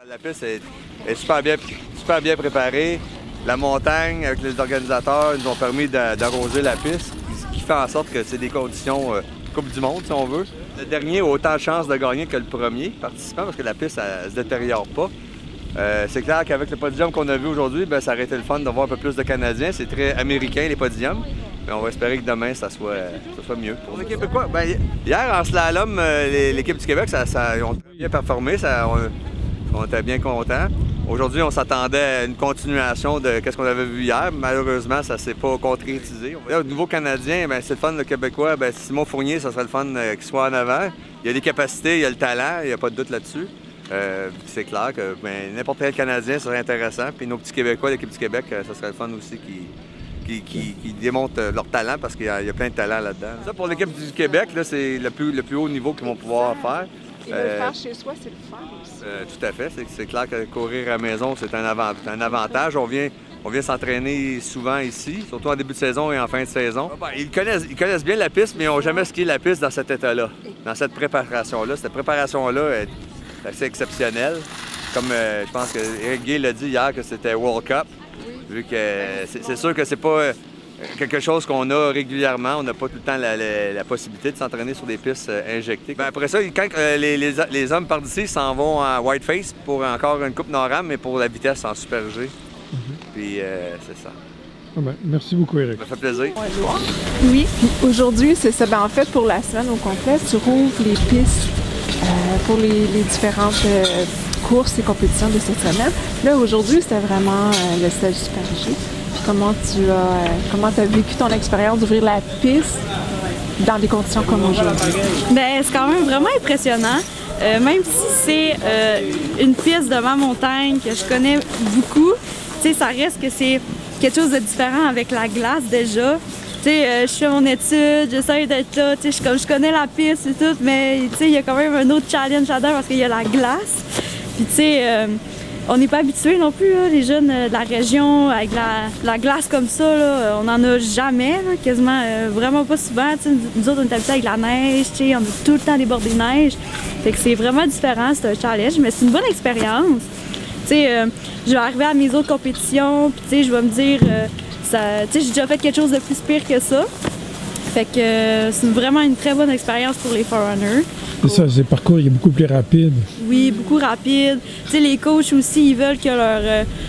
La piste est super bien préparée. La montagne, avec les organisateurs, nous ont permis d'arroser la piste, ce qui fait en sorte que c'est des conditions Coupe du Monde, si on veut. Le dernier a autant de chances de gagner que le premier participant parce que la piste, elle se détériore pas. C'est clair qu'avec le podium qu'on a vu aujourd'hui, ça aurait été le fun de voir un peu plus de Canadiens. C'est très américain, les podiums. Mais on va espérer que demain, ça soit mieux. Pour les Québécois, hier, en slalom, l'équipe du Québec, ils ont très bien performé. On était bien contents. Aujourd'hui, on s'attendait à une continuation de ce qu'on avait vu hier. Malheureusement, ça ne s'est pas concrétisé. Au niveau canadien, c'est le fun, le Québécois. Simon Fournier, ça serait le fun qu'il soit en avant. Il y a des capacités, il y a le talent, il n'y a pas de doute là-dessus. C'est clair que n'importe quel Canadien serait intéressant. Puis nos petits Québécois, l'équipe du Québec, ça serait le fun aussi qui démontrent leur talent parce qu'il y a plein de talent là-dedans. Ça, pour l'équipe du Québec, là, c'est le plus haut niveau qu'ils vont pouvoir faire. Et le faire chez soi, c'est le fun aussi. Tout à fait. C'est clair que courir à la maison, c'est un avantage. On vient s'entraîner souvent ici, surtout en début de saison et en fin de saison. Ils connaissent bien la piste, mais ils n'ont jamais skié la piste dans cet état-là, dans cette préparation-là. Cette préparation-là est assez exceptionnelle. Comme je pense que Éric Guay l'a dit hier que c'était World Cup, vu que c'est sûr que c'est pas quelque chose qu'on a régulièrement. On n'a pas tout le temps la possibilité de s'entraîner sur des pistes injectées. Après ça, quand les hommes partent d'ici, ils s'en vont à Whiteface pour encore une coupe Nord-Am, mais pour la vitesse en Super G. Puis c'est ça. Merci beaucoup, Éric. Ça fait plaisir. Oui, aujourd'hui, c'est ça. En fait, pour la semaine au complet, tu rouvres les pistes pour les différentes courses et compétitions de cette semaine. Là, aujourd'hui, c'était vraiment le stage Super G. Puis comment tu as vécu ton expérience d'ouvrir la piste dans des conditions comme aujourd'hui? C'est quand même vraiment impressionnant. Même si c'est une piste de ma montagne que je connais beaucoup, ça reste que c'est quelque chose de différent avec la glace déjà. Je fais mon étude, j'essaie d'être là, je connais la piste et tout, mais il y a quand même un autre challenge là-dedans parce qu'il y a la glace. Puis on n'est pas habitués non plus, là, les jeunes de la région, avec la glace comme ça, là, on n'en a jamais, là, quasiment vraiment pas souvent. Nous autres, on est habitués avec la neige, on a tout le temps des bordées de neige. Fait que c'est vraiment différent, c'est un challenge, mais c'est une bonne expérience. Je vais arriver à mes autres compétitions, puis je vais me dire, j'ai déjà fait quelque chose de plus pire que ça. Fait que c'est vraiment une très bonne expérience pour les Forerunners. C'est ça, c'est parcours, il est beaucoup plus rapide. Oui, beaucoup rapide. Les coachs aussi, ils veulent que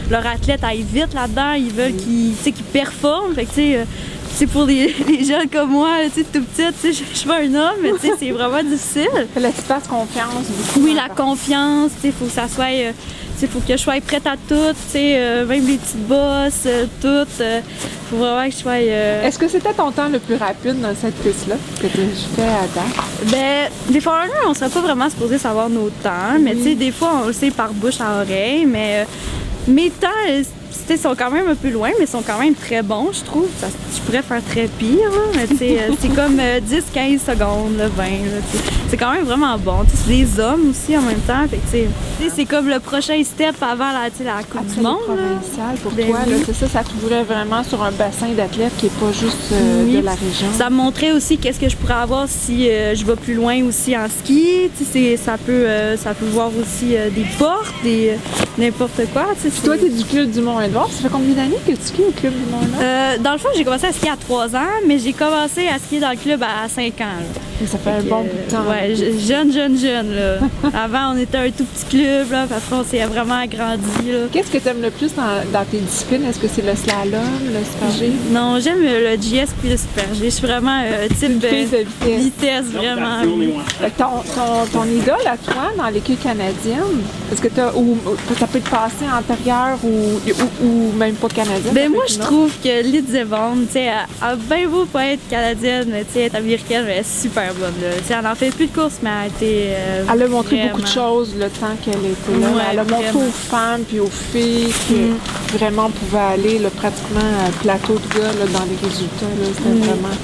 leur athlète aille vite là-dedans, ils veulent qu'ils performent. Fait que, pour les jeunes comme moi, tout petite, je suis pas un homme, mais c'est vraiment difficile. Là, tu fasses confiance beaucoup. Oui, la confiance, il faut que ça soit... Il faut que je sois prête à tout, même les petites bosses, tout. Faut vraiment que je sois... Est-ce que c'était ton temps le plus rapide dans cette piste-là que tu fais à date? Des Forerunners, on serait pas vraiment supposé savoir nos temps, mais des fois, on le sait par bouche à oreille, mais mes temps, sont quand même un peu loin, mais sont quand même très bons, je trouve. Je pourrais faire très pire, là, mais c'est comme 10-15 secondes, 20. C'est quand même vraiment bon. C'est des hommes aussi en même temps. C'est comme le prochain step avant la Coupe du Monde. Provincial pour toi, c'est ça, ça t'ouvrait vraiment sur un bassin d'athlètes qui n'est pas juste de la région. Ça me montrait aussi qu'est-ce que je pourrais avoir si je vais plus loin aussi en ski. Ça peut voir aussi des portes, n'importe quoi. Puis toi, tu es du club du Mont-Édouard. Ça fait combien d'années que tu skis au club du Mont-Édouard? Dans le fond, j'ai commencé à skier à 3 ans, mais j'ai commencé à skier dans le club à 5 ans. Et ça fait un bon bout de temps. Ouais, jeune, là. Avant, on était un tout petit club, là, après, on s'est vraiment agrandi, là. Qu'est-ce que tu aimes le plus dans tes disciplines? Est-ce que c'est le slalom, le Super G? Non, j'aime le GS puis le Super G. Je suis vraiment type de vitesse, vraiment. Ton idole à toi dans l'équipe canadienne, est-ce que ça peut te passer antérieur ou même pas canadienne? Moi, je trouve que Lyd Devon, elle a bien beau pas être canadienne, mais elle est américaine, mais elle est super bonne. Elle n'en fait plus de courses, mais elle a été. Elle a montré beaucoup de choses le temps qu'elle était là. Ouais, elle a montré aux femmes puis aux filles que vraiment on pouvait aller pratiquement à plateau de gars dans les résultats. C'était vraiment.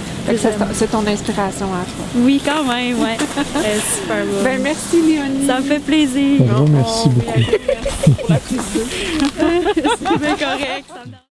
C'est ton inspiration à toi. Oui, quand même, ouais. Super bonne. Merci, Léonie. Ça me fait plaisir. Merci beaucoup. Merci pour la prise. C'est bien correct.